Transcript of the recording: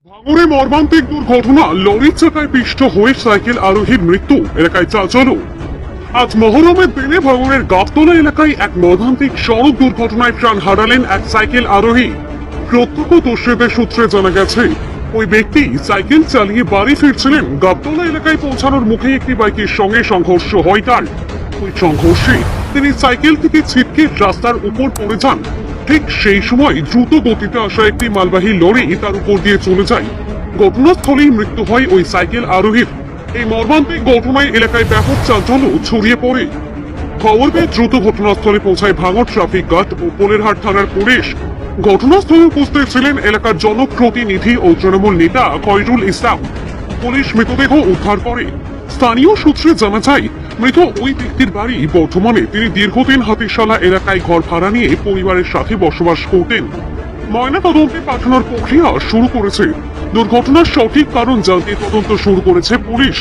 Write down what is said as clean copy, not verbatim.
ভাঙড়ে মর্মান্তিক দুর্ঘটনা, লরির চাকায় পিষ্ট হয়ে সাইকেল আরোহীর মৃত্যু, এলাকায় চাঞ্চল্য। আজ মহরমের দিনে ভাঙড়ের গাবতলা এলাকায় এক মর্মান্তিক সড়ক দুর্ঘটনায় প্রাণ হারালেন এক সাইকেল আরোহী। প্রত্যক্ষদর্শীদের সূত্রে জানা গেছে, ওই ব্যক্তি সাইকেল চালিয়ে বাড়ি ফিরছিলেন। গাবতলা এলাকায় পৌঁছানোর মুখে একটি বাইকের সঙ্গে সংঘর্ষ হয় তার। ওই সংঘর্ষে তিনি সাইকেল থেকে ছিটকে রাস্তার উপর পড়ে যান। ঠিক সেই সময় দ্রুত গতিতে আসা একটি মালবাহী লরি তার উপর দিয়ে চলে যায়। ঘটনাস্থলেই মৃত্যু হয় ওই সাইকেল আরোহীর। এই মর্মান্তিক ঘটনায় এলাকায় ব্যাপক চাঞ্চল্য ছড়িয়ে পড়ে। খবর পেয়ে দ্রুত ঘটনাস্থলে পৌঁছায় ভাঙড় ট্রাফিক গার্ড ও পোলেরহাট থানার পুলিশ। ঘটনাস্থলে উপস্থিত ছিলেন এলাকার জনপ্রতিনিধি ও তৃণমূল নেতা খয়রুল ইসলাম। পুলিশ মৃতদেহ উদ্ধার করে। স্থানীয় সূত্রে জানা যায়, মৃত ওই ব্যক্তির বাড়ি বর্ধমানে। তিনি দীর্ঘদিন হাতিশালা এলাকায় ঘর ভাড়া নিয়ে পরিবারের সাথে বসবাস করতেন। ময়নাতদন্তে পাঠানোর প্রক্রিয়া শুরু করেছে। দুর্ঘটনার সঠিক কারণ জানতে তদন্ত শুরু করেছে পুলিশ।